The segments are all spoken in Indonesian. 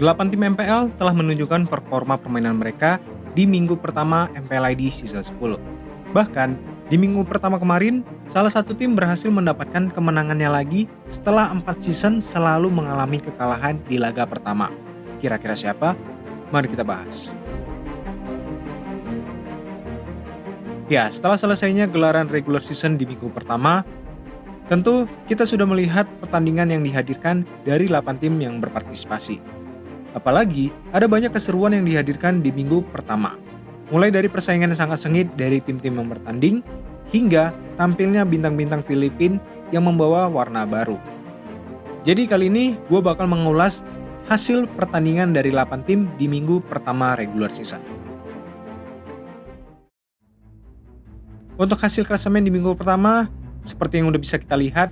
8 tim MPL telah menunjukkan performa permainan mereka di minggu pertama MPLID Season 10. Bahkan, di minggu pertama kemarin, salah satu tim berhasil mendapatkan kemenangannya lagi setelah 4 season selalu mengalami kekalahan di laga pertama. Kira-kira siapa? Mari kita bahas. Ya, setelah selesainya gelaran regular season di minggu pertama, tentu kita sudah melihat pertandingan yang dihadirkan dari 8 tim yang berpartisipasi. Apalagi, ada banyak keseruan yang dihadirkan di minggu pertama. Mulai dari persaingan yang sangat sengit dari tim-tim yang bertanding, hingga tampilnya bintang-bintang Filipina yang membawa warna baru. Jadi kali ini gue bakal mengulas hasil pertandingan dari 8 tim di minggu pertama regular season. Untuk hasil klasemen di minggu pertama, seperti yang udah bisa kita lihat,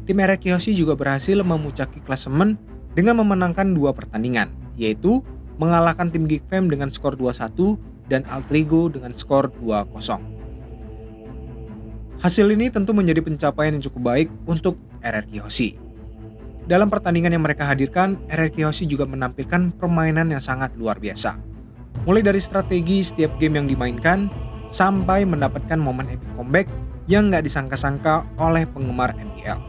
tim RRQ Hoshi juga berhasil memuncaki klasemen dengan memenangkan 2 pertandingan, yaitu mengalahkan tim Geekfam dengan skor 2-1 dan Altrigo dengan skor 2-0. Hasil ini tentu menjadi pencapaian yang cukup baik untuk RRQ Hoshi. Dalam pertandingan yang mereka hadirkan, RRQ Hoshi juga menampilkan permainan yang sangat luar biasa. Mulai dari strategi setiap game yang dimainkan, sampai mendapatkan momen epic comeback yang gak disangka-sangka oleh penggemar MPL.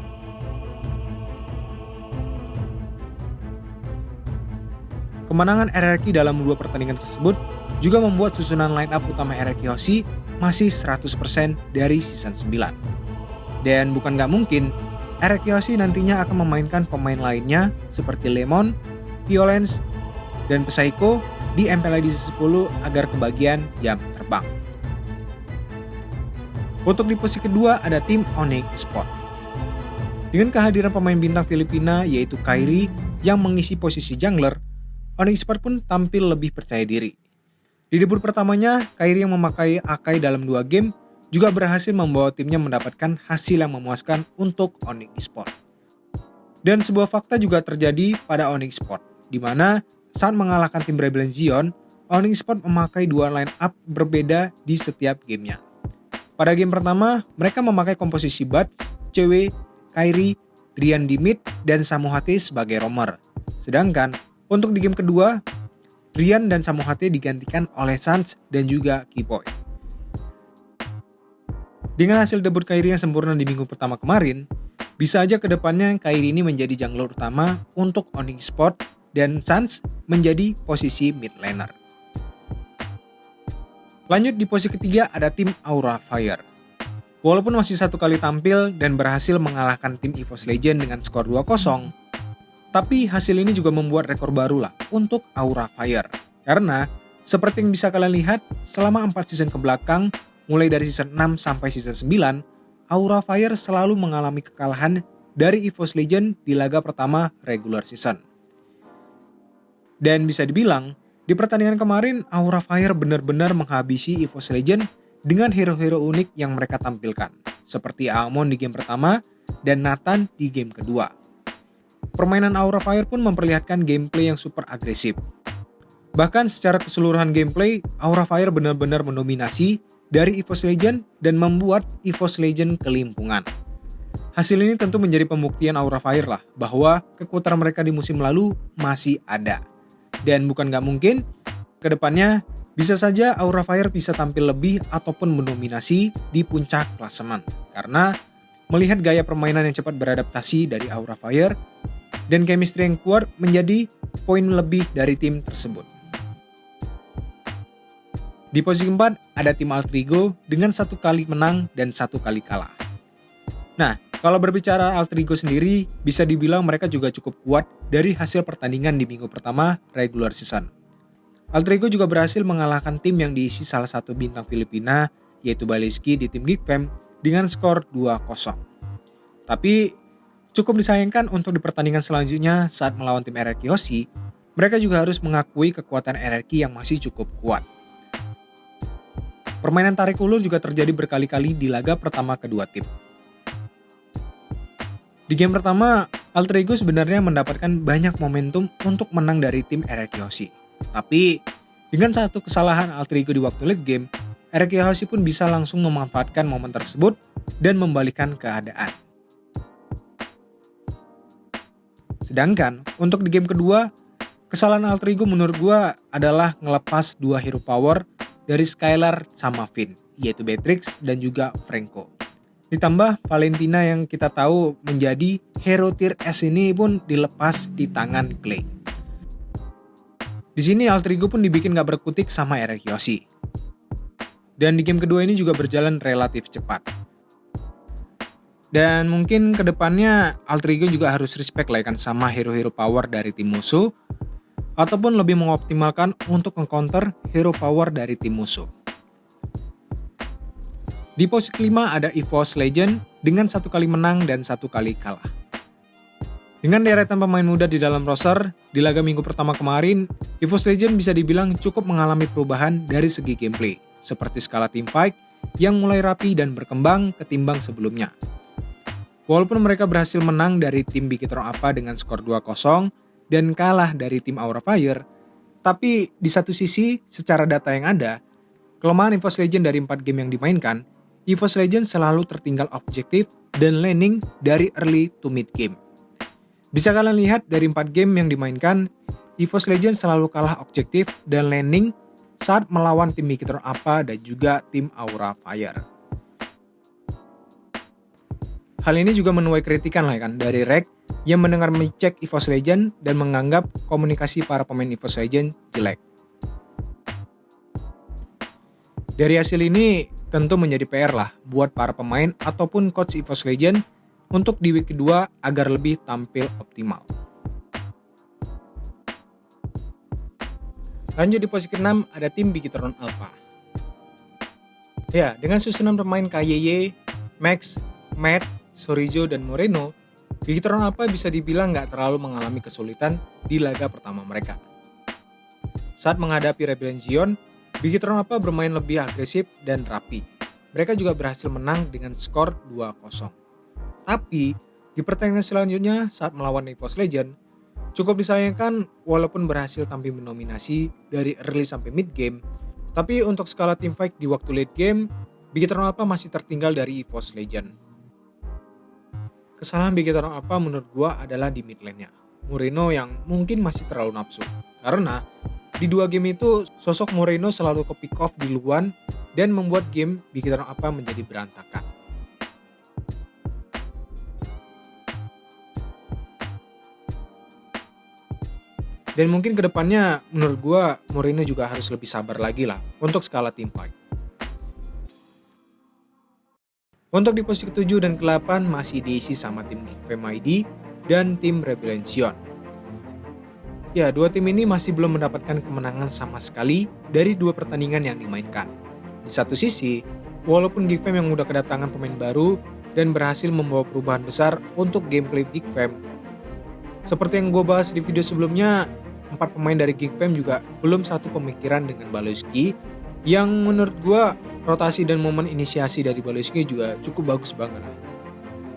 Kemenangan RRQ dalam 2 pertandingan tersebut juga membuat susunan line up utama RRQ Hoshi masih 100% dari season 9. Dan bukan gak mungkin, RRQ Hoshi nantinya akan memainkan pemain lainnya seperti Lemon, Violence, dan Psycho di MPLID 10 agar kebagian jam terbang. Untuk di posisi kedua ada tim Onyx Esports. Dengan kehadiran pemain bintang Filipina yaitu Kairi yang mengisi posisi jungler, Onyx Esports pun tampil lebih percaya diri. Di debut pertamanya, Kairi yang memakai Akai dalam 2 game juga berhasil membawa timnya mendapatkan hasil yang memuaskan untuk Onyx Esports. Dan sebuah fakta juga terjadi pada Onyx Esports, di mana saat mengalahkan tim Rebellion Zion, Onyx Esports memakai 2 line up berbeda di setiap gamenya. Pada game pertama, mereka memakai komposisi Bats, CW, Kairi, Rian di mid, dan Samuhate sebagai roamer. Sedangkan untuk di game kedua, Rian dan Samuhate digantikan oleh Sans dan juga Kipoy. Dengan hasil debut Kairi yang sempurna di minggu pertama kemarin, bisa aja kedepannya Kairi ini menjadi jungler utama untuk Onyx Esports dan Sans menjadi posisi mid laner. Lanjut di posisi ketiga ada tim Aura Fire. Walaupun masih 1 kali tampil dan berhasil mengalahkan tim EVOS Legend dengan skor 2-0, tapi hasil ini juga membuat rekor baru lah untuk Aura Fire. Karena seperti yang bisa kalian lihat, selama 4 season ke belakang, mulai dari season 6 sampai season 9, Aura Fire selalu mengalami kekalahan dari EVOS Legend di laga pertama regular season. Dan bisa dibilang, di pertandingan kemarin, Aura Fire benar-benar menghabisi EVOS Legend dengan hero-hero unik yang mereka tampilkan, seperti Amon di game pertama dan Nathan di game kedua. Permainan Aura Fire pun memperlihatkan gameplay yang super agresif. Bahkan secara keseluruhan gameplay, Aura Fire benar-benar mendominasi dari EVOS Legend dan membuat EVOS Legend kelimpungan. Hasil ini tentu menjadi pembuktian Aura Fire lah, bahwa kekuatan mereka di musim lalu masih ada. Dan bukan gak mungkin, kedepannya bisa saja Aura Fire bisa tampil lebih ataupun mendominasi di puncak klasemen. Karena melihat gaya permainan yang cepat beradaptasi dari Aura Fire dan chemistry yang kuat menjadi poin lebih dari tim tersebut. Di posisi keempat ada tim Altrigo dengan 1 kali menang dan 1 kali kalah. Nah, kalau berbicara Altrigo sendiri, bisa dibilang mereka juga cukup kuat dari hasil pertandingan di minggu pertama regular season. Altrigo juga berhasil mengalahkan tim yang diisi salah satu bintang Filipina, yaitu Baleski di tim Geekfam dengan skor 2-0. Tapi cukup disayangkan untuk di pertandingan selanjutnya saat melawan tim RRQ Hoshi, mereka juga harus mengakui kekuatan RRQ yang masih cukup kuat. Permainan tarik ulur juga terjadi berkali-kali di laga pertama kedua tim. Di game pertama, Altrigo sebenarnya mendapatkan banyak momentum untuk menang dari tim RRQ Hoshi. Tapi, dengan satu kesalahan Altrigo di waktu late game, RRQ Hoshi pun bisa langsung memanfaatkan momen tersebut dan membalikan keadaan. Sedangkan, untuk di game kedua, Kesalahan alter ego menurut gue adalah ngelepas dua hero power dari Skylar sama Finn, yaitu Beatrix dan juga Franco. Ditambah Valentina yang kita tahu menjadi hero tier S ini pun dilepas di tangan Clay. Di sini alter ego pun dibikin gak berkutik sama Eric Yoshi. Dan di game kedua ini juga berjalan relatif cepat. Dan mungkin kedepannya alter ego juga harus respect lah kan sama hero-hero power dari tim musuh, ataupun lebih mengoptimalkan untuk meng-counter hero power dari tim musuh. Di posisi kelima ada EVOS Legend dengan 1 kali menang dan 1 kali kalah. Dengan deretan pemain muda di dalam roster, di laga minggu pertama kemarin, EVOS Legend bisa dibilang cukup mengalami perubahan dari segi gameplay, seperti skala teamfight yang mulai rapi dan berkembang ketimbang sebelumnya. Walaupun mereka berhasil menang dari tim Bigitron Alpha dengan skor 2-0, dan kalah dari tim Aura Fire, tapi di satu sisi secara data yang ada, kelemahan EVOS Legend dari 4 game yang dimainkan, EVOS Legend selalu tertinggal objektif dan laning dari early to mid game. Bisa kalian lihat dari 4 game yang dimainkan, EVOS Legend selalu kalah objektif dan laning saat melawan tim Bigitron Alpha dan juga tim Aura Fire. Hal ini juga menuai kritikan lah kan dari Rek yang mendengar micek EVOS Legend dan menganggap komunikasi para pemain EVOS Legend jelek. Dari hasil ini tentu menjadi PR lah buat para pemain ataupun coach EVOS Legend untuk di week kedua agar lebih tampil optimal. Lanjut di posisi ke-6 ada tim Bigitron Alpha. Ya, dengan susunan pemain KYY, Max, Matt, Sorizo, dan Moreno, Bigitron Alpha bisa dibilang gak terlalu mengalami kesulitan di laga pertama mereka. Saat menghadapi Rebellion Zion, Bigitron Alpha bermain lebih agresif dan rapi. Mereka juga berhasil menang dengan skor 2-0. Tapi, di pertandingan selanjutnya saat melawan EVOS Legend, cukup disayangkan walaupun berhasil tampil mendominasi dari early sampai mid game, tapi untuk skala teamfight di waktu late game, Bigitron Alpha masih tertinggal dari EVOS Legend. Kesalahan Bigitron Alpha menurut gua adalah di mid lane-nya. Moreno yang mungkin masih terlalu nafsu. Karena di 2 game itu sosok Moreno selalu ke pick off duluan dan membuat game Bigitron Alpha menjadi berantakan. Dan mungkin kedepannya menurut gua Moreno juga harus lebih sabar lagi lah untuk skala teamfight. Untuk di posisi ke-7 dan ke-8 masih diisi sama tim Geekfam ID dan tim Rebellion Zion. Ya, 2 tim ini masih belum mendapatkan kemenangan sama sekali dari 2 pertandingan yang dimainkan. Di satu sisi, walaupun Geekfam yang udah kedatangan pemain baru dan berhasil membawa perubahan besar untuk gameplay Geekfam. Seperti yang gue bahas di video sebelumnya, 4 pemain dari Geekfam juga belum satu pemikiran dengan Baloyski, yang menurut gue rotasi dan momen inisiasi dari Baloyski juga cukup bagus banget lah.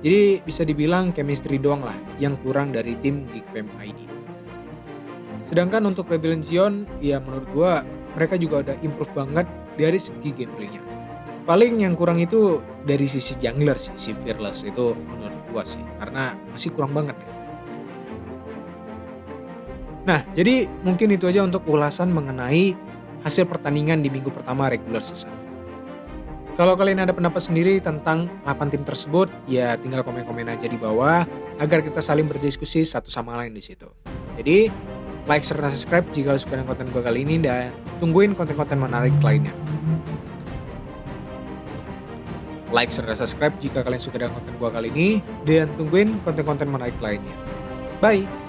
Jadi bisa dibilang chemistry doang lah yang kurang dari tim Geekfam ID. Sedangkan untuk Rebellion Zion, ya menurut gue mereka juga udah improve banget dari segi gameplaynya. Paling yang kurang itu dari sisi jungler sih, si Fearless itu menurut gue sih, karena masih kurang banget ya. Nah, jadi mungkin itu aja untuk ulasan mengenai hasil pertandingan di minggu pertama regular season. Kalau kalian ada pendapat sendiri tentang 8 tim tersebut, ya tinggal komen-komen aja di bawah agar kita saling berdiskusi satu sama lain di situ. Jadi, like serta subscribe jika suka dengan konten gue kali ini dan tungguin konten-konten menarik lainnya. Like serta subscribe jika kalian suka dengan konten gue kali ini dan tungguin konten-konten menarik lainnya. Bye!